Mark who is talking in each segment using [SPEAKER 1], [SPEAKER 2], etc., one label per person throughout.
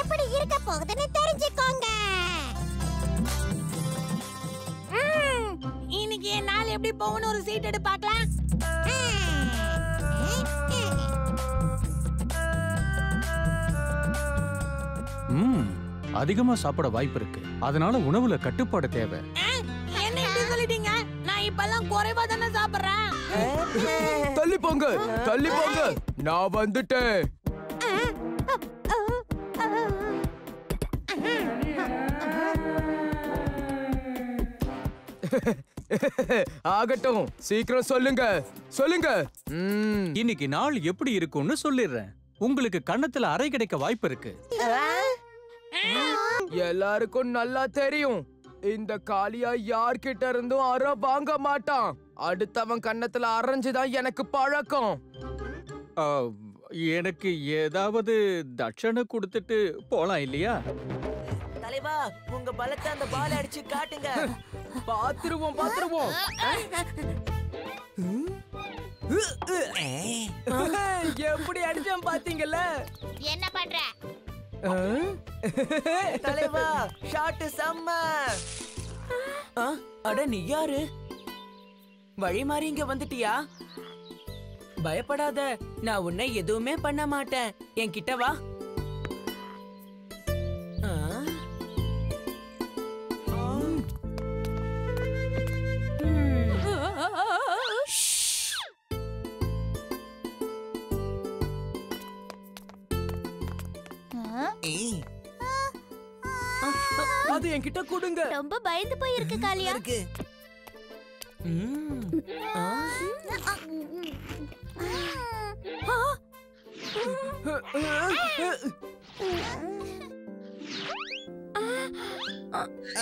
[SPEAKER 1] எப்படி இருக்க போகுதுன்னு தெரிஞ்சுக்கோங்க.
[SPEAKER 2] இன்னைக்கு என் நாள் எப்படி போகும்னு ஒரு சீட் எடு பார்க்கலாம்.
[SPEAKER 3] அதிகமா சாப்பிட வாய்ப்பு இருக்கு. அதனால உணவுல கட்டுப்பாடு தேவை.
[SPEAKER 2] என்ன இப்படி சொல்லிட்டீங்க? நான் இப்பெல்லாம் குறைவா தானே சாப்பிடுறேன்.
[SPEAKER 4] தள்ளி போங்க, தள்ளி போங்க, நான் வந்துட்டேன். ஆகட்டும், சீக்கிரம் சொல்லுங்க சொல்லுங்க.
[SPEAKER 3] இன்னைக்கு நாள் எப்படி இருக்கும்னு சொல்லிடுறேன். உங்களுக்கு கண்ணத்துல அறை கிடைக்க வாய்ப்பு இருக்கு.
[SPEAKER 4] எல்லாருக்கும் நல்லா தெரியும், இந்த காளியா யார்கிட்ட இருந்தும் அறை வாங்க மாட்டான். அடுத்தவன் கண்ணத்துல அரைஞ்சுதான் எனக்கு பழக்கம்.
[SPEAKER 3] எனக்கு ஏதாவது தட்சணை கொடுத்துட்டு போலாம் இல்லையா?
[SPEAKER 5] தலைவா, உங்க பலத்தை அந்த பால் அடிச்சு காட்டுங்க.
[SPEAKER 4] பாத்துருவோம் பாத்துருவோம். எப்படி அடிச்சேன் பாத்தீங்கல்ல?
[SPEAKER 1] என்ன பண்ற?
[SPEAKER 5] தலைவா, ஷாட் செம்ம. அட நீ யாரு? வழி மாறி இங்க வந்துட்டியா? பயப்படாத, நான் உன்னை எதுவுமே பண்ண மாட்டேன். என்கிட்ட வா.
[SPEAKER 4] அது என்கிட்ட கொடுங்க.
[SPEAKER 1] ரொம்ப பயந்து போய் இருக்கு காளியா.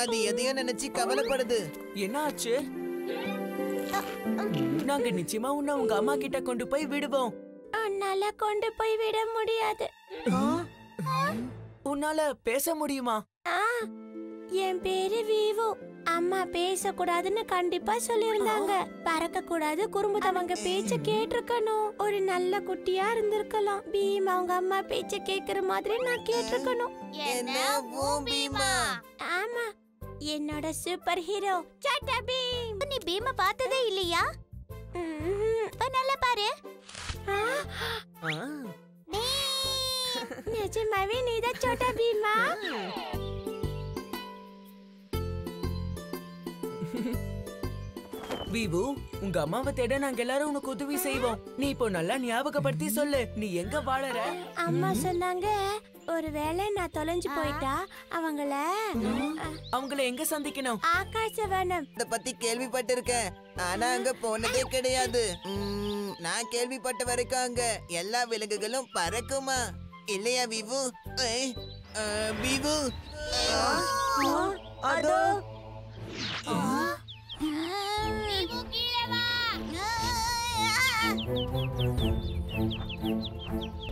[SPEAKER 5] அது எதையோ நினைச்சு கவலைப்படுது. என்ன ஆச்சு? நாங்க நிச்சயமா உன்னை உங்க அம்மா கிட்ட கொண்டு போய் விடுவோம்.
[SPEAKER 1] உன்னால கொண்டு போய் விட முடியாது.
[SPEAKER 5] உன்னால பேச முடியுமா?
[SPEAKER 1] என் பேரு வீவு. அம்மா பேசக்கூடாதுன்னு கண்டிப்பா சொல்லிருந்தாங்க. பறக்க கூடாது, குறும்புத்தவங்க பேச்ச கேட்டிருக்கணும். ஒரு நல்ல குட்டியா இருந்திருக்கலாம். பீம் அவங்க அம்மா பேச்ச கேக்குற மாதிரி நான் கேட்டிருக்கணும். ஆமா, என்னோட சூப்பர் ஹீரோ சோட்டா பீம். நீ பீம பார்த்ததே இல்லையா? நல்லா பாரு. நிஜமாவே நீதான் சோட்டா பீமா?
[SPEAKER 5] வீவு, உங்க அம்மாவை தேட நாங்க எல்லாரும் உனக்கு உதவி செய்வோம். நீ இப்போ நல்லா ஞாபகப்படுத்தி சொல்லு, நீ எங்க வாழற?
[SPEAKER 1] அம்மா சொன்னாங்க, ஒருவேளை நான் தொலைஞ்சு போயிட்டா
[SPEAKER 5] அவங்கள எங்க சந்திக்கணும்?
[SPEAKER 1] ஆகாசவனம்.
[SPEAKER 6] இத பத்தி கேள்விப்பட்டிருக்கேன், ஆனா அங்க போனதே கிடையாது. நான் கேள்விப்பட்ட வரைக்கும் அங்க எல்லா விலங்குகளும் பறக்குமா இல்லையா விவு? விவு,
[SPEAKER 5] அதோ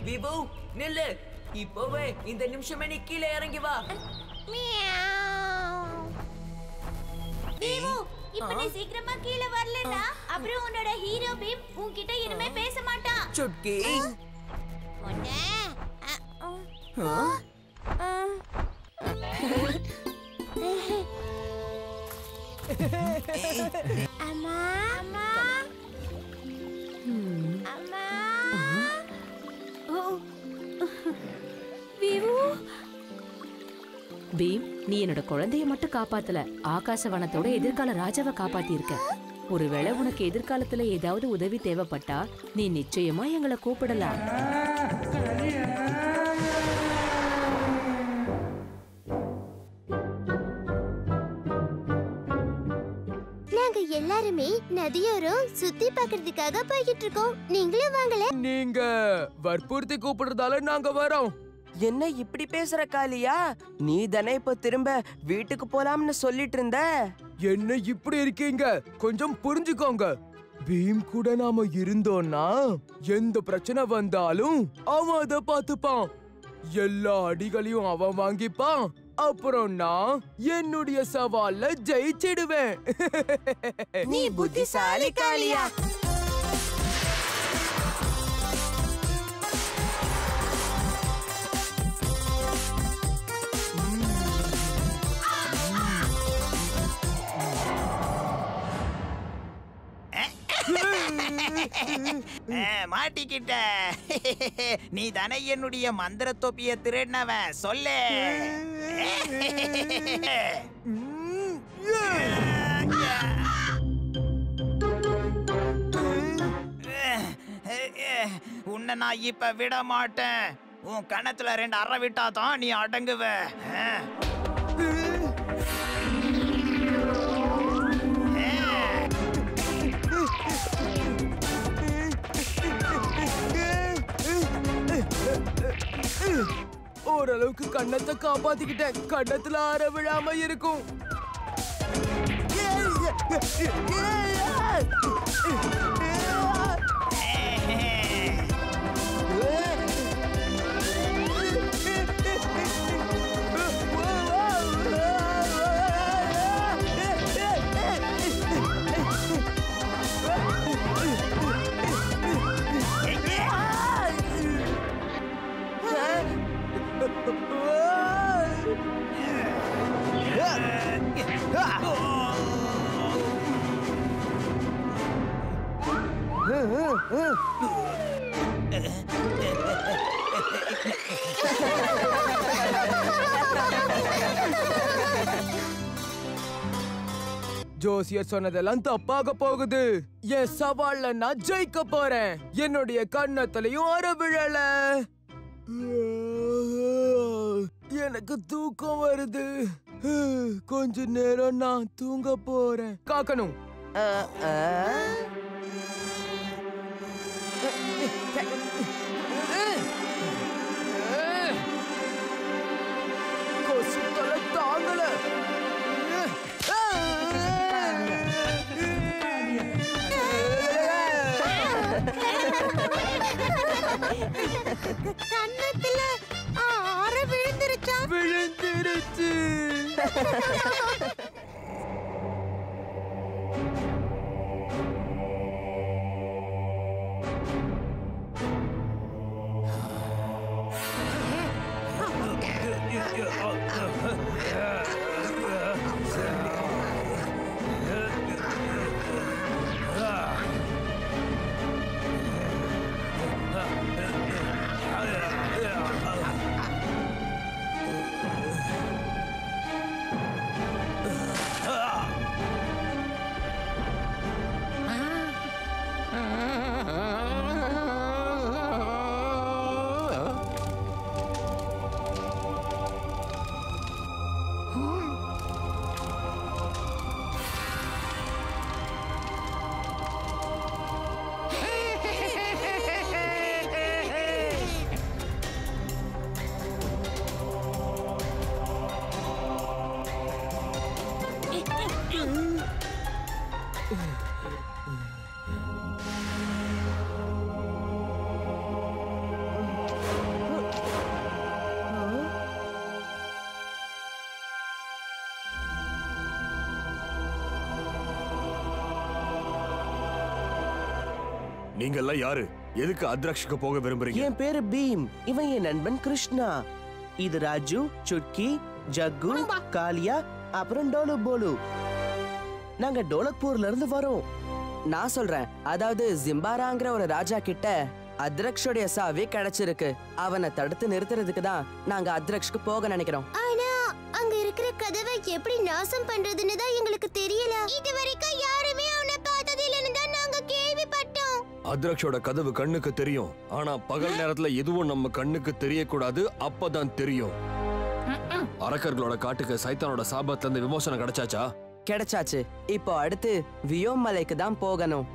[SPEAKER 5] விவு, நில்லு. இப்போவே இந்த நிமிஷமே நீ கீழே இறங்கி வா.
[SPEAKER 1] இப்ப நீ சீக்கிரமா கீழே வரலனா அப்புறம் உன்னோட ஹீரோ பீம் உன்கிட்ட இனிமே பேச மாட்டான்.
[SPEAKER 5] சுட்கி,
[SPEAKER 1] அம்மா அம்மா அம்மா.
[SPEAKER 7] வீவு, பீம், நீ என்னோட குழந்தைய மட்டும் காப்பாத்தல, ஆகாசவனத்தோட எதிர்கால ராஜாவை காப்பாத்தி இருக்க. ஒருவேளை உனக்கு எதிர்காலத்துல ஏதாவது உதவி தேவைப்பட்டா நீ நிச்சயமா எங்களை கூப்பிடலாம்.
[SPEAKER 1] நாங்க எல்லாருமே நதியோரம் சுத்தி பார்க்கிறதுக்காக போய்கிட்டு இருக்கோம். நீங்களும் வாங்கல.
[SPEAKER 4] நீங்க வற்புறுத்தி கூப்பிடுறதால நாங்க வரோம்.
[SPEAKER 5] என்ன இப்படி பேசுற காளியா? நீ தானே இப்ப திரும்ப வீட்டுக்கு போலாம்னு சொல்லிட்டு இருந்த.
[SPEAKER 4] என்ன இப்படி இருக்கீங்க? கொஞ்சம் புரிஞ்சுக்கோங்க. பீம் கூட நாம இருந்தோம்னா எந்த பிரச்சனை வந்தாலும் அவன் அதை பார்த்துப்பான். எல்லா அடிகளையும் அவன் வாங்கிப்பான். அப்புறம் நான் என்னுடைய சவால்ல ஜெயிச்சிடுவேன்.
[SPEAKER 5] நீ புத்திசாலி காளியா.
[SPEAKER 8] மாட்டிக்கிட்ட. நீ தானே என்னுடைய மந்திர தொப்பிய திருடினவன், சொல்லு. உன்னை நான் இப்ப விட மாட்டேன். உன் கணத்துல 2 அறை விட்டாதான் நீ அடங்குவ.
[SPEAKER 4] ஓரளவுக்கு கண்ணத்தை காப்பாத்திக்கிட்டேன். கண்ணத்துல அற விழாம இருக்கும். ஜோசியர் சொன்னதெல்லாம் தப்பாக போகுது. என் சவால்ல நான் ஜெயிக்க போறேன். என்னுடைய கண்ணத்திலையும் அற விழல. எனக்கு தூக்கம் வருது. கொஞ்ச நேரம் நான் தூங்க போறேன். காக்கணும். கொசுக்களை தாங்கல.
[SPEAKER 1] கண்ணத்துல அரை விழுந்துருச்சா?
[SPEAKER 4] விழுந்துருச்சு.
[SPEAKER 9] நீங்க எல்லாம் யாரு? எதுக்கு அத்ராக்ஷுக்கு போக விரும்புறீங்க?
[SPEAKER 10] என் பேரு பீம். இவன் என் நண்பன் கிருஷ்ணா. இது ராஜு, சுட்கி, ஜக்கு, காலியா, அப்புறம் டோலு போலு. நாங்க டோலக்பூர்ல இருந்து வரோம். நான் சொல்றேன், அதாவது ஜிம்பாராங்கிற ஒரு ராஜா கிட்ட அத்ரக்ஷோடைய சாவி கிடைச்சிருக்கு. அவனை தடுத்து நிறுத்துறதுக்கு தான் நாங்க அத்ரக்ஷ்க்கு போக நினைக்கிறோம்.
[SPEAKER 1] ஆனா அங்க இருக்கிற கதவை எப்படி நாசம் பண்றதுன்னு தான் எங்களுக்கு தெரியல. இது வரைக்கும் யாருமே அவனை பார்த்தது இல்லன்னு தான் நாங்க கேள்விப்பட்டோம்.
[SPEAKER 9] அத்ரக்ஷோட கதவு கண்ணுக்கு தெரியும். ஆனா பகல் நேரத்துல எதுவும் நம்ம கண்ணுக்கு தெரியக்கூடாது. அப்பதான் தெரியும். அரக்கர்களோட காட்டுக்கு சைத்தானோட சாபத்துல இருந்து விமோசனம் கிடைச்சாச்சா?
[SPEAKER 10] கிடைச்சாச்சு. இப்போ அடுத்து வியோம் மலைக்கு தான் போகணும்.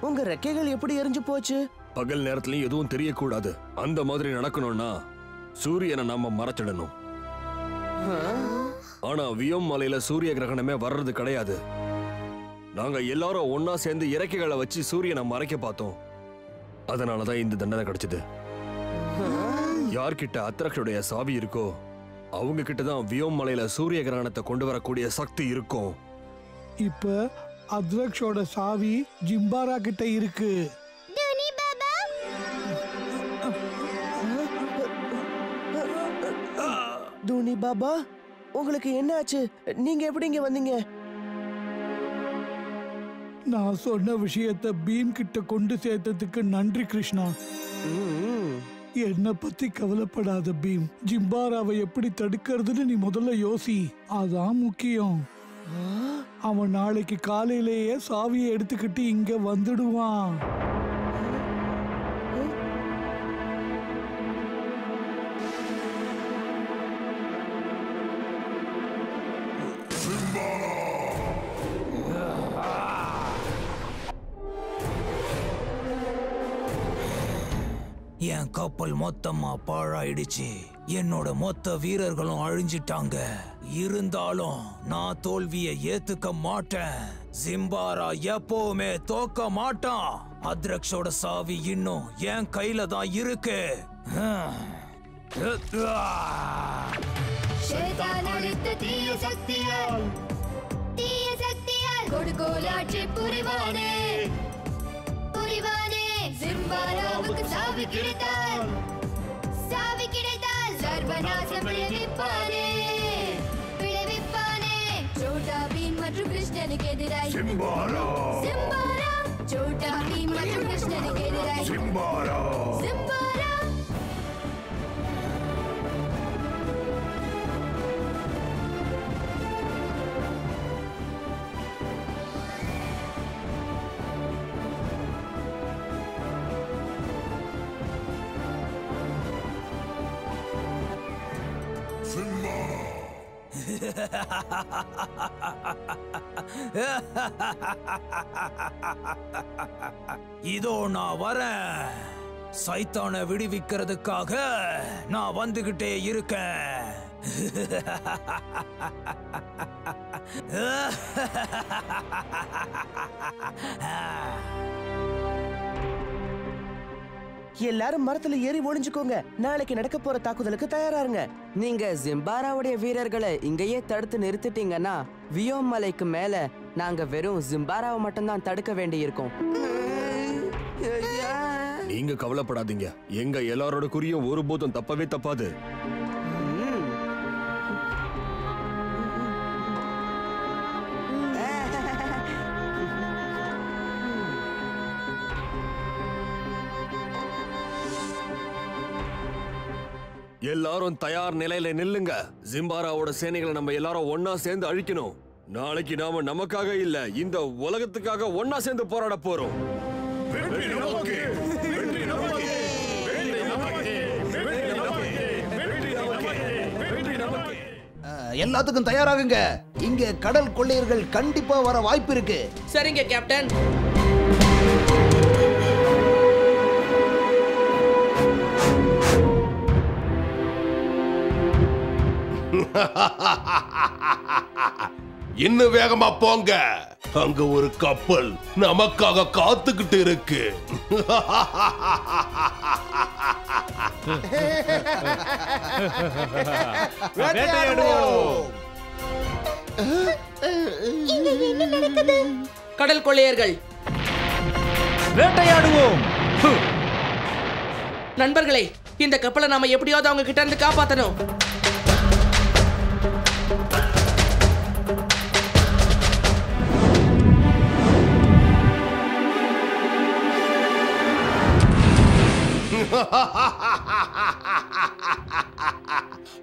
[SPEAKER 10] உங்க ரெக்கைகள் எப்படி எரிஞ்சு போச்சு?
[SPEAKER 9] பகல் நேரத்துலயும் எதுவும் தெரியக்கூடாது. அந்த மாதிரி நடக்கணும்னா சூரியனை நாம மறைச்சிடணும். ஆனா வியோம் மலையில சூரிய கிரகணமே வர்றது கிடையாது. நாங்க எல்லாரும் ஒன்னா சேர்ந்து இறக்கைகளை வச்சு சூரியனை மறைக்க பார்த்தோம். அதனாலதான் இந்த தண்டனை கிடைச்சது. யார்கிட்ட அத்ரக்ஷோடைய சாவி இருக்கோ அவங்க கிட்ட தான் வியோம் மலையில சூரிய கிரகணத்தை கொண்டு வரக்கூடிய சக்தி இருக்கும்.
[SPEAKER 11] இப்ப அத்ரக்ஷோட சாவி ஜிம்பாரா கிட்ட இருக்கு.
[SPEAKER 10] தூணி பாபா, உங்களுக்கு என்ன ஆச்சு? நீங்க எப்படி இங்க வந்தீங்க?
[SPEAKER 11] நான் சொன்ன விஷயத்தை பீம் கிட்ட கொண்டு சேர்த்ததுக்கு நன்றி கிருஷ்ணா. என்ன பத்தி கவலைப்படாத பீம். ஜிம்பாராவை எப்படி தடுக்கிறதுன்னு நீ முதல்ல யோசி. அதான் முக்கியம். அவன் நாளைக்கு காலையிலேயே சாவியை எடுத்துக்கிட்டு இங்க வந்துடுவான்.
[SPEAKER 8] என் கப்பல் மொத்தமா பாழாயிடுச்சு. என்னோட மொத்த வீரர்களும் அழிஞ்சிட்டாங்க. இருந்தாலும் நான் தோல்வியை ஏத்துக்க மாட்டேன். ஜிம்பாரா எப்பவுமே தோக்க மாட்டான். அத்ரக்ஷோட சாவி இன்னும் என் கையில தான் இருக்கு.
[SPEAKER 12] கொடுகோலாட்சி புரிவானே புரிவானே. ஜிம்பாராவுக்கு சாவி கிடைத்தால் சர்வநாசம் விளைவிப்பானே சோட்டா பீம் மற்றும் கிருஷ்ணனுக்கு எதிராய் ஜிம்பாரா சோட்டா பீம் மற்றும் கிருஷ்ணனுக்கு எதிராய் ஜிம்பாரா.
[SPEAKER 8] இதோ நான் வரேன். சைத்தானை விடுவிக்கிறதுக்காக நான் வந்துகிட்டே இருக்கேன்.
[SPEAKER 10] எல்லாரும் மரத்துல ஏறி ஒளிஞ்சுக்கோங்க. நாளைக்கு நடக்க போற தாக்குதலுக்கு தயாராருங்க.
[SPEAKER 13] நீங்க ஜிம்பாராவுடைய வீரர்களை இங்கேயே தடுத்து நிறுத்திட்டீங்கன்னா வியோம் மலைக்கு மேல நாங்க வெறும் ஜிம்பாராவை மட்டும்தான் தடுக்க வேண்டி இருக்கும்.
[SPEAKER 9] நீங்க கவலைப்படாதீங்க. எங்க எல்லாரோட குறியும் ஒருபோதும் தப்பவே தப்பாது. எல்லாரும் தயார் நிலையில நில்லுங்க. ஜிம்பாராவோட சேனைகளை நம்ம எல்லாரும் ஒன்னா சேர்ந்து அழிக்கணும். நாளைக்கு நாம நமக்காக இல்ல, இந்த உலகத்துக்காக ஒன்னா சேர்ந்து போராட போறோம்.
[SPEAKER 14] எல்லாத்துக்கும் தயாராகுங்க. இங்க கடல் கொள்ளையர்கள் கண்டிப்பா வர வாய்ப்பு இருக்கு.
[SPEAKER 5] சரிங்க கேப்டன்.
[SPEAKER 15] இன்னும் வேகமா போங்க. அங்க ஒரு கப்பல் நமக்காக காத்துக்கிட்டு இருக்கு.
[SPEAKER 5] கடல் கொள்ளையர்கள்
[SPEAKER 3] வேட்டையாடுவோம்.
[SPEAKER 5] நண்பர்களே, இந்த கப்பலை நாம எப்படியாவது அவங்க கிட்ட இருந்து காப்பாத்தணும்.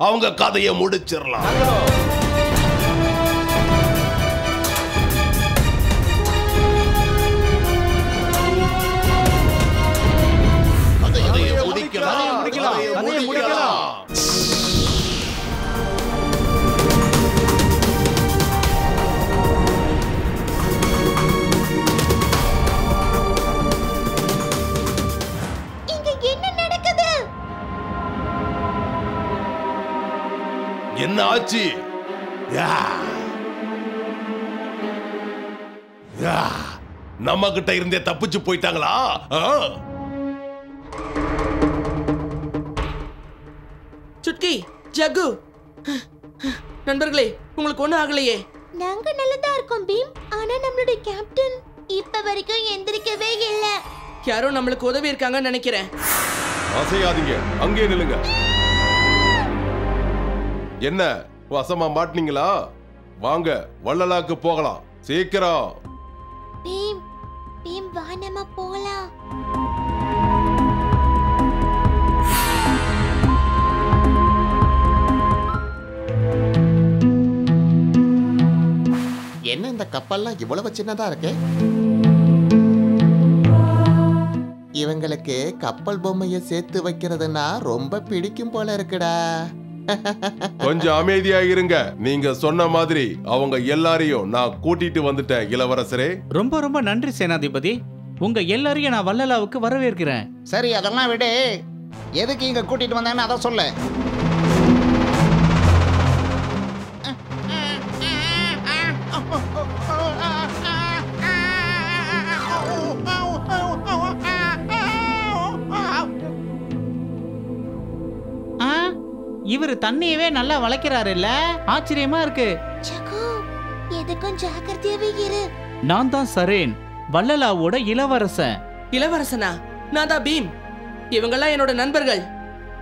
[SPEAKER 15] அவங்க கதையை முடிச்சிடலாம். கதையை முடிக்கலாம். என்ன ஆச்சு? நம்ம கிட்ட இருந்தே தப்பிச்சு போயிட்டாங்களா?
[SPEAKER 5] சுட்கி, ஜக்கு, நண்பர்களே, உங்களுக்கு ஒண்ணும் ஆகலையே?
[SPEAKER 1] நாங்க நல்லதா இருக்கோம் பீம். ஆனா நம்மளுடைய கேப்டன் இப்ப வரைக்கும் எந்திரிக்கவே இல்ல.
[SPEAKER 5] யாரோ நம்மளுக்கு உதவி இருக்காங்கன்னு நினைக்கிறேன்.
[SPEAKER 15] அசையாதீங்க, அங்கே நில்லுங்க. என்ன வசமா மாட்டினீங்களா? வாங்க வள்ளலாக்கு போகலாம், சீக்கிரம்.
[SPEAKER 1] பீம் பீம் வா நம்ம போலாம்.
[SPEAKER 16] என்ன இந்த கப்பல்லாம் இவ்வளவு சின்னதா இருக்கு? இவங்களுக்கு கப்பல் பொம்மையை சேர்த்து வைக்கிறதுனா ரொம்ப பிடிக்கும் போல இருக்குடா.
[SPEAKER 15] கொஞ்சம் அமைதியா இருங்க. நீங்க சொன்ன மாதிரி அவங்க எல்லாரையும் நான் கூட்டிட்டு வந்துட்டேன் இளவரசரே.
[SPEAKER 17] ரொம்ப ரொம்ப நன்றி சேனாதிபதி. உங்க எல்லாரையும் நான் வள்ளலாவுக்கு வரவேற்கிறேன்.
[SPEAKER 16] சரி, அதெல்லாம் விடு. எதுக்கு இங்க கூட்டிட்டு வந்தேன்னு அதை சொல்லு.
[SPEAKER 17] இவரு தண்ணியவே நல்லா வளைக்கிறாரு இல்ல? ஆச்சரியமா இருக்கு.
[SPEAKER 1] எதுக்கும் ஜாக்கிரதையாவே இரு.
[SPEAKER 17] நான் தான் சரேன், வள்ளலாவோட இளவரசன்.
[SPEAKER 5] இளவரசனா? நான் தான் பீம். இவங்கெல்லாம் என்னோட நண்பர்கள்.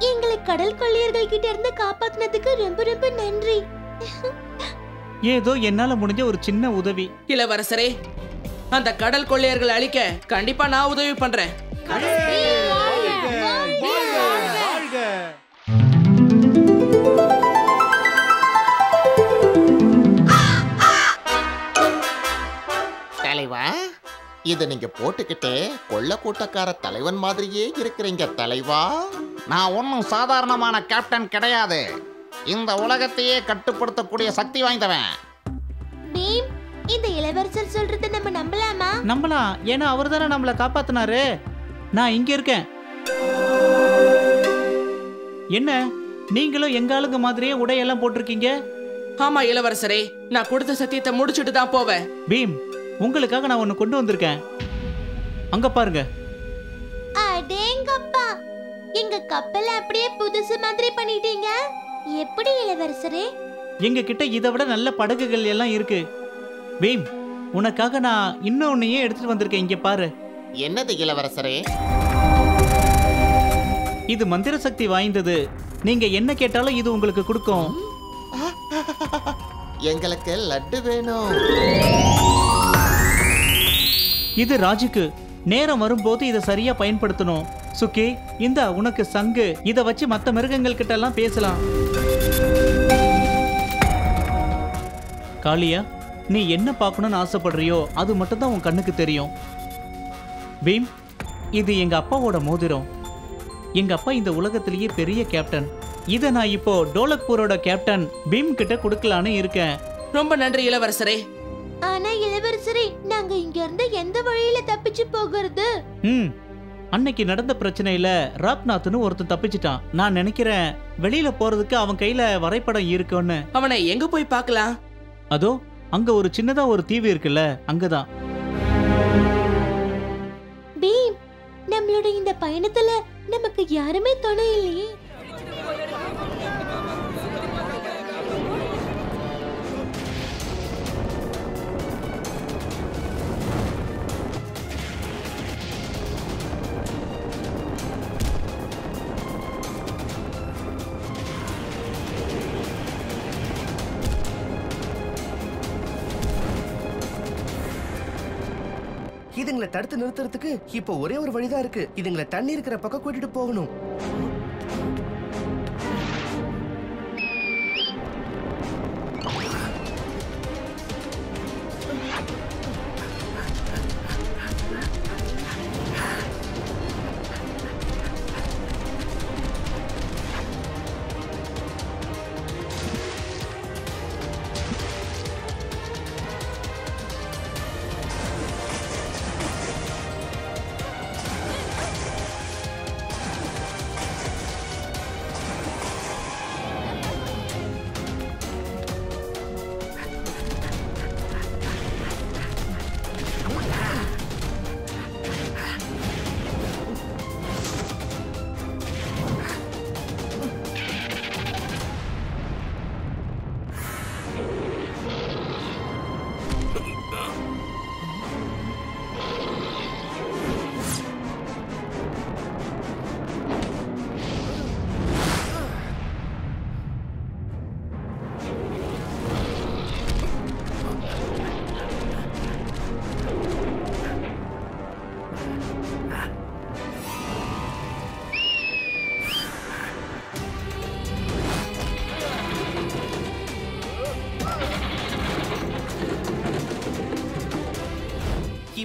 [SPEAKER 1] எங்களை கடல் கொள்ளையர்கள் கிட்ட இருந்து காப்பாத்தினதுக்கு ரொம்ப ரொம்ப நன்றி.
[SPEAKER 17] ஏதோ என்னால முடிஞ்ச ஒரு சின்ன உதவி.
[SPEAKER 5] இளவரசரே, அந்த கடல் கொள்ளையர்களை அழிக்க கண்டிப்பா நான் உதவி பண்றேன்.
[SPEAKER 16] தலைவா, இத நீங்க போட்டுக்கிட்டு கொள்ள கூட்டக்கார தலைவன் மாதிரியே இருக்கிறீங்க தலைவா. நான் ஒன்னும் சாதாரணமான கேப்டன் கிடையாது. இந்த உலகத்தையே கட்டுப்படுத்தக்கூடிய சக்தி வாய்ந்தவன்.
[SPEAKER 1] பீம், இந்த இளவரசர் சொல்றதை நம்ம நம்பலாமா?
[SPEAKER 17] நம்பலாம், ஏன்னா அவர் தானே நம்மளை காப்பாத்தினாரு. நான் இங்க இருக்கேன். என்ன நீங்களும் எங்க ஆளுங்க மாதிரியே உடையெல்லாம் போட்டிருக்கீங்க?
[SPEAKER 5] ஆமா இளவரசரே, நான் கொடுத்த சத்தியத்தை முடிச்சுட்டு தான் போவேன்.
[SPEAKER 17] பீம், உங்களுக்காக நான் ஒன்னு கொண்டு வந்திருக்கேன். அங்க பாருங்க.
[SPEAKER 1] அடேங்கப்பா, எங்க கப்பல அப்படியே புதுசு மாதிரி பண்ணிட்டீங்க. எப்படி இளவரசரே?
[SPEAKER 17] எங்க கிட்ட இதை விட நல்ல படகுகள் எல்லாம் இருக்கு. பீம், உனக்காக நான் இன்னொன்னையே எடுத்துட்டு வந்திருக்கேன். இங்க பாரு.
[SPEAKER 16] என்னது இளவரசரே?
[SPEAKER 17] இது மந்திர சக்தி வாய்ந்தது. நீங்க என்ன கேட்டாலும் இது உங்களுக்கு கொடுக்கும்.
[SPEAKER 16] எங்களுக்கு லட்டு வேணும்.
[SPEAKER 17] இது ராஜுக்கு. நேரம் வரும்போது இதை சரியா பயன்படுத்தணும். சுக்கி, இந்த உனக்கு சங்கு. இதை வச்சு மற்ற மிருகங்கள் கிட்ட எல்லாம் பேசலாம். காளியா, நீ என்ன பார்க்கணும்னு ஆசைப்படுறியோ அது மட்டும் தான் உன் கண்ணுக்கு தெரியும். பீம், இது எங்க அப்பாவோட மோதிரம். எங்க அப்பா இந்த உலகத்திலேயே பெரிய கேப்டன். இதை நான் இப்போ டோலக்பூரோட கேப்டன் பீம் கிட்ட கொடுக்கலான்னு இருக்கேன்.
[SPEAKER 5] ரொம்ப நன்றி இளவரசரே.
[SPEAKER 1] ஆனா இளவரசரே, நாங்க இங்க இருந்து எந்த வழியில தப்பிச்சு போகிறது?
[SPEAKER 17] அன்னைக்கு நடந்த பிரச்சனையில ராக்நாத்னு ஒருத்தன் தப்பிச்சிட்டான். நான் நினைக்கிறேன் வெளியில போறதுக்கு அவன் கையில வரைபடம் இருக்குன்னு.
[SPEAKER 5] அவனை எங்க போய் பார்க்கலாம்?
[SPEAKER 17] அதோ அங்க ஒரு சின்னதா ஒரு தீவு இருக்குல்ல, அங்கதான்.
[SPEAKER 1] பீம், நம்மளோட இந்த பயணத்துல நமக்கு யாருமே துணை இல்லையே.
[SPEAKER 10] இதுங்களை தடுத்து நிறுத்துறதுக்கு இப்போ ஒரே ஒரு வழிதான் இருக்கு. இதுங்களை தண்ணி இருக்கிற பக்கம் கூட்டிட்டு போகணும்.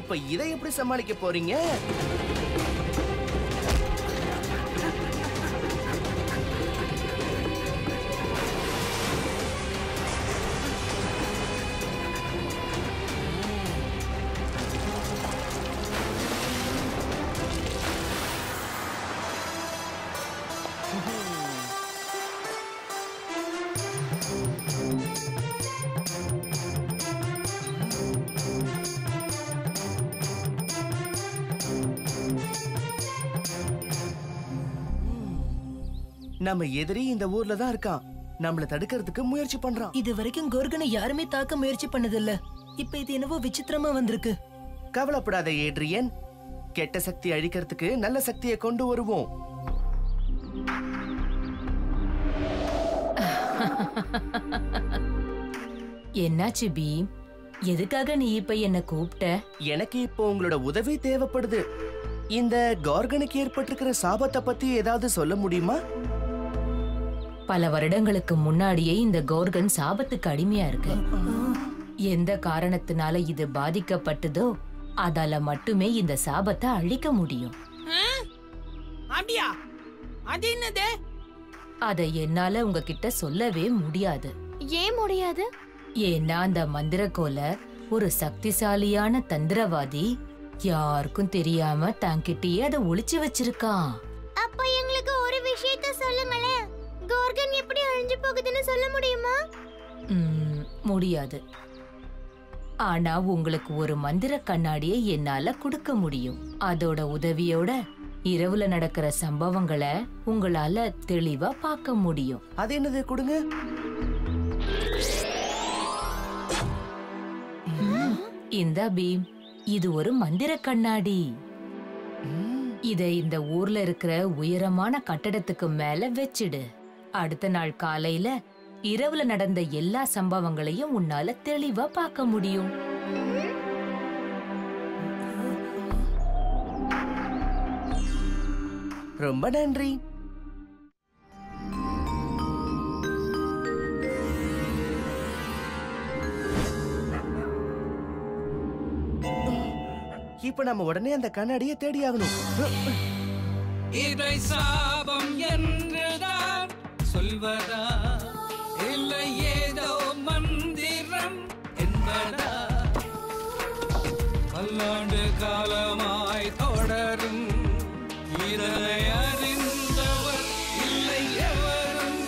[SPEAKER 10] இப்ப இதை எப்படி சமாளிக்க போறீங்க? நம்ம எதிரி இந்த ஊர்ல தான் இருக்கான். நம்மள தடுக்கிறதுக்கு முயற்சி பண்றான்.
[SPEAKER 18] இது வரைக்கும் கோர்கனை யாருமே தாக்க முயற்சி பண்ணதில்ல. இப்ப இது என்னவோ விசித்திரமா வந்திருக்கு.
[SPEAKER 10] கவலைப்படாத ஏட்ரியன், கெட்ட சக்தி அழிக்கிறதுக்கு நல்ல சக்தியை கொண்டு வருவோம்.
[SPEAKER 7] என்னாச்சு பீம்? எதுக்காக நீ இப்ப என்ன கூப்பிட்ட?
[SPEAKER 10] எனக்கு இப்போ உங்களோட உதவி தேவைப்படுது. இந்த கார்கனுக்கு ஏற்பட்டிருக்கிற சாபத்தை பத்தி ஏதாவது சொல்ல முடியுமா?
[SPEAKER 7] பல வருடங்களுக்கு முன்னாடியே இந்த கோர்கன் சாபத்துக்கு அடிமையா இருக்கு. எந்த காரணத்தினால இது பாதிக்கப்பட்டதோ அதால மட்டுமே இந்த சாபத்தை அழிக்க முடியும்.
[SPEAKER 2] அப்படியா? அது என்னது?
[SPEAKER 7] அதை என்னால உங்ககிட்ட சொல்லவே முடியாது.
[SPEAKER 12] ஏன் முடியாது?
[SPEAKER 7] ஏன்னா அந்த மந்திரக்கோல ஒரு சக்திசாலியான தந்திரவாதி யாருக்கும் தெரியாம தங்கிட்டயே அதை ஒளிச்சு வச்சிருக்கான்.
[SPEAKER 12] அப்ப எங்களுக்கு ஒரு விஷயத்த சொல்லுங்களேன். கோர்கன் எப்படி அழிஞ்சு போகுதுன்னு சொல்ல முடியுமா?
[SPEAKER 7] முடியாது. ஆனா உங்களுக்கு ஒரு மந்திர கண்ணாடியை என்னால கொடுக்க முடியும். அதோட உதவியோட இரவுல நடக்கிற சம்பவங்களை உங்களால தெளிவா பார்க்க முடியும்.
[SPEAKER 10] அது என்னது? கொடுங்க.
[SPEAKER 7] இந்த பீம், இது ஒரு மந்திர கண்ணாடி. இதை இந்த ஊர்ல இருக்கிற உயரமான கட்டடத்துக்கு மேல வச்சிடு. அடுத்த நாள் காலையில இரவுல நடந்த எல்லா சம்பவங்களையும் உன்னால தெளிவா பார்க்க முடியும்.
[SPEAKER 10] ரொம்ப நன்றி. இப்ப நம்ம உடனே அந்த கண்ணாடியை தேடி ஆகணும்.
[SPEAKER 8] இதை சாபம் என்றுதான் சொல்வதா, இல்லை ஏதோ மந்திரம் என்பதா? பல்லாண்டு காலமாய் தொடரும் இதனை அறிந்தவர் இல்லை எவரும்.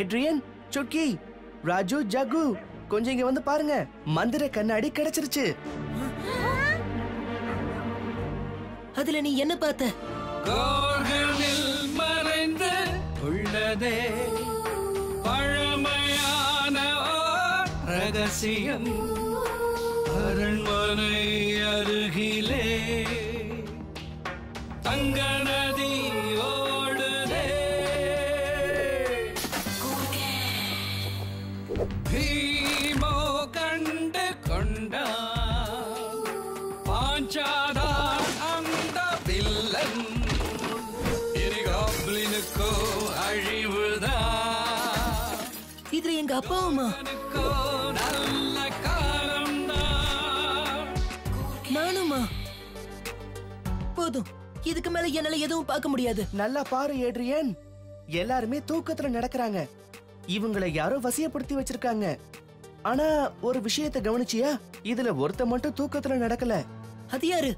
[SPEAKER 10] ஏட்ரியன், சுட்கி, ராஜு, ஜகு, கொஞ்சம் இங்க வந்து பாருங்க. மந்திர கண்ணாடி கிடைச்சிருச்சு.
[SPEAKER 18] அதுல நீ என்ன பார்த்த?
[SPEAKER 8] கோர்கனில் மறைந்து உள்ளதே பழமையான ரகசியம். அரண்மனை அருகிலே தங்க நதி ஓடுதே. பீமோ கண்டு கொண்டா பாஞ்சாதான் அந்த வில்லன். இனி காப்ளினுக்கோ அழிவுதா.
[SPEAKER 18] இதுல எங்க அப்பாவுமா?
[SPEAKER 8] நல்ல காலம்தான்.
[SPEAKER 18] நானுமா? போதும், இதுக்கு மேல என்னால எதுவும் பார்க்க முடியாது.
[SPEAKER 10] நல்லா பாரு ஏட்ரியன், எல்லாருமே தூக்கத்துல நடக்கிறாங்க. இவங்களை யாரோ வசியப்படுத்தி வச்சிருக்காங்க. ஆனா ஒரு விஷயத்தை கவனிச்சியா? இதுல ஒருத்த மட்டும் தூக்கத்துல நடக்கல.
[SPEAKER 18] அது யாரு?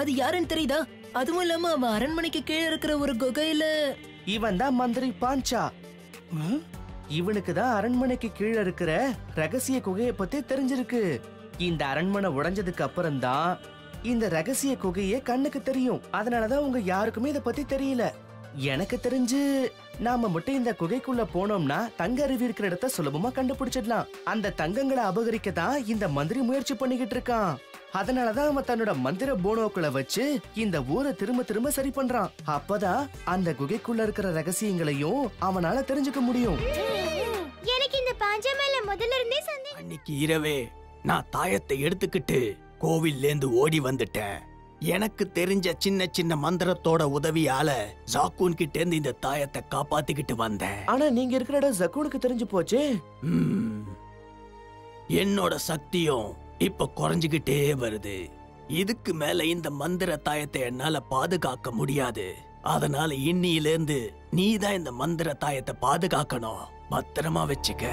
[SPEAKER 18] அது யாருன்னு தெரியுதா? அதுவும் இல்லாம அவன் அரண்மனைக்கு கீழே இருக்கிற ஒரு குகையில.
[SPEAKER 10] இவன் தான் மந்திரி பாஞ்சா. இவனுக்கு தான் அரண்மனைக்கு கீழே இருக்கிற ரகசிய குகையை பத்தி தெரிஞ்சிருக்கு. இந்த அரண்மனை உடைஞ்சதுக்கு அப்புறம் தான் இந்த ரகசிய குகையே கண்ணுக்கு தெரியும். அதனாலதான் உங்க யாருக்குமே இத பத்தி தெரியல. எனக்கு தெரிஞ்சு நாம மட்டும் இந்த குகைக்குள்ள போனோம்னா தங்க அருவி இருக்கிற இடத்த சுலபமா கண்டுபிடிச்சிடலாம். அந்த தங்கங்களை அபகரிக்க தான் இந்த மந்திரி முயற்சி பண்ணிக்கிட்டு இருக்கான். அதனாலதான் அவன் தன்னோட மந்திர போனோக்களை வச்சு இந்த ஊரை திரும்ப திரும்ப சரி பண்றான். அப்பதான் அந்த குகைக்குள்ள இருக்கிற ரகசியங்களையும் அவனால தெரிஞ்சுக்க முடியும்.
[SPEAKER 12] எனக்கு இந்த பாஞ்சா மேல முதல்ல இருந்தே சந்தேகம்.
[SPEAKER 19] அன்னைக்கு இரவே நான் தாயத்தை எடுத்துக்கிட்டு கோவில்லேந்து ஓடி வந்துட்டேன். எனக்கு தெரிஞ்ச சின்ன சின்ன மந்திரத்தோட உதவியால ஜாக்கூன் கிட்ட இருந்து இந்த தாயத்தை காப்பாத்திக்கிட்டு வந்தேன்.
[SPEAKER 10] ஆனா நீங்க இருக்கிற இடம் ஜக்கூனுக்கு தெரிஞ்சு போச்சே.
[SPEAKER 19] என்னோட சக்தியும் இப்ப குறைஞ்சுகிட்டே வருது. இதுக்கு மேல இந்த மந்திர தாயத்தை என்னால பாதுகாக்க முடியாது. அதனால இன்னிலிருந்து நீதான் இந்த மந்திர தாயத்தை பாதுகாக்கணும். பத்திரமா வச்சுக்க.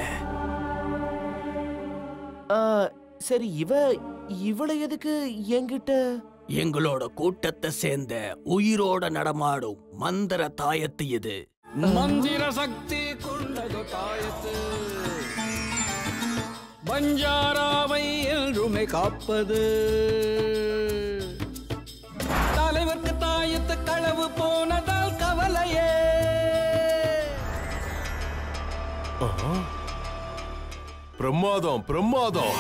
[SPEAKER 10] சரி, இவளை எதுக்கு என்கிட்ட?
[SPEAKER 19] எங்களோட கூட்டத்தை சேர்ந்த உயிரோட நடமாடும் மந்திர தாயத்து இது.
[SPEAKER 20] மந்திர சக்தி கொண்டது தாயத்து, பஞ்சாராவை என்றுமே காப்பது. தலைவருக்கு தாயத்து களவு போனதால் கவலையே.
[SPEAKER 15] பிரமாதம் பிரமாதம்.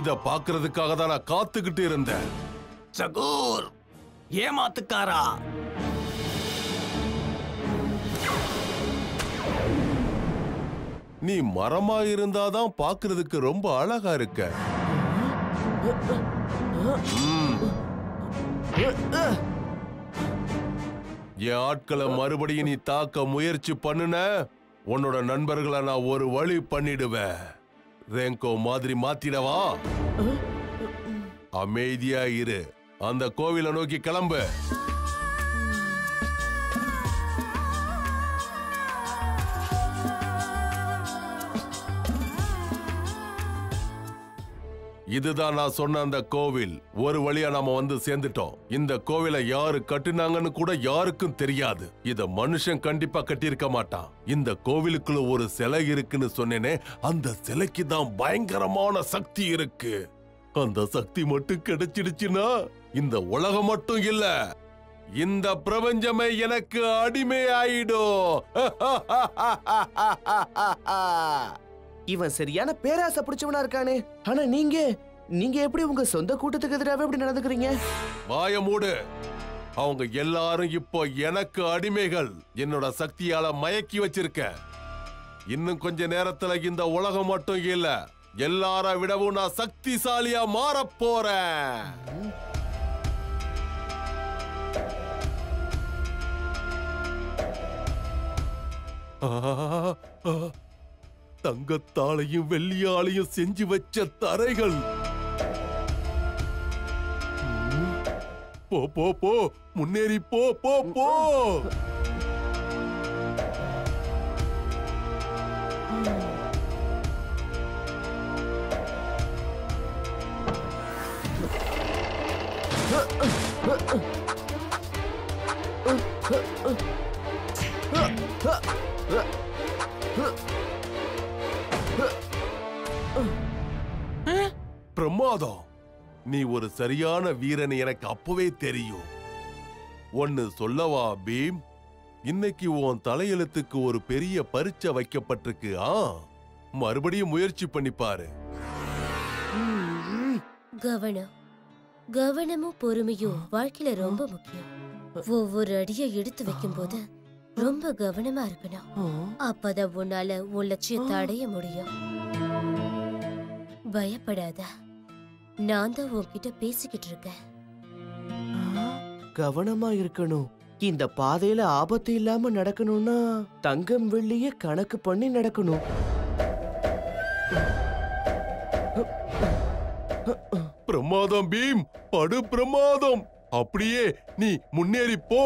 [SPEAKER 15] இத பாக்குறதுக்காக தான் நான் காத்துக்கிட்டு இருந்தேன்.
[SPEAKER 19] சகூர் ஏமாத்துக்காரா,
[SPEAKER 15] நீ மரமா இருந்தாதான் பாக்குறதுக்கு ரொம்ப அழகா இருக்க. என் ஆட்களை மறுபடியும் நீ தாக்க முயற்சி பண்ணுன, உன்னோட நண்பர்களை நான் ஒரு வழி பண்ணிடுவேன். ரேங்கோ மாதிரி மாத்திடவா? அமைதியா இரு. அந்த கோவிலை நோக்கி கிளம்பு. இதுதான் நான் சொன்ன அந்த கோவில். ஒரு வழியா நாம வந்து சேர்ந்துட்டோம். இந்த கோவிலை யாரு கட்டினாங்கன்னு கூட யாருக்கும் தெரியாது. இத மனுஷன் கண்டிப்பா கட்டியிருக்க மாட்டான். இந்த கோவிலுக்குள்ள ஒரு சிலை இருக்குன்னு சொன்னேனே, அந்த சிலைக்கு தான் பயங்கரமான சக்தி இருக்கு. அந்த சக்தி மட்டும் கிடைச்சிடுச்சுன்னா இந்த உலகம் மட்டும் இல்ல, இந்த பிரபஞ்சமே எனக்கு அடிமை ஆயிடும்.
[SPEAKER 10] இவன் சரியான பேராசை பிடிச்சவனா இருக்கானே. ஆனா நீங்க எப்படி உங்க சொந்த கூட்டத்துக்கு எதிராக எப்படி நடந்துக்கிறீங்க?
[SPEAKER 15] வாய மூடு. அவங்க எல்லாரும் இப்போ எனக்கு அடிமைகள். என்னோட சக்தியால மயக்கி வச்சிருக்க. இன்னும் கொஞ்ச நேரத்துல இந்த உலகம் மட்டும் இல்ல, எல்லார விடவும் நான் சக்திசாலியா மாறப் போறேன். தங்கத்தாலையும் வெள்ளியாலையும் செஞ்சு வச்ச தரைகள். போ போ போ, முன்னேறி போ போ போ. பிரமாதம். நீ ஒரு சரியான வீரன் எனக்கு அப்பவே தெரியும். ஒன்னு சொல்லவா பீம்? இன்னைக்கு உன் தலையெழுத்துக்கு ஒரு பெரிய பரீட்சை வைக்கப்பட்டிருக்கு. மறுபடியும் முயற்சி பண்ணி பாரு.
[SPEAKER 21] கவனமும் பொறுமையும் வாழ்க்கையில ரொம்ப முக்கியம். ஒவ்வொரு அடியை எடுத்து வைக்கும் போது ரொம்ப கவனமா இருக்கணும். அப்பதான் உன்னால உன் லட்சியத்தை அடைய முடியும். பயப்படாத, நான் தான் உன்கிட்ட பேசிக்கிட்டு இருக்கேன்.
[SPEAKER 10] கவனமா இருக்கணும். இந்த பாதையில ஆபத்து இல்லாம நடக்கணும்னா தங்கம் வெள்ளிய கணக்கு பண்ணி நடக்கணும்.
[SPEAKER 15] பிரமாதம் பீம், படு பிரமாதம். அப்படியே நீ முன்னேறி போ.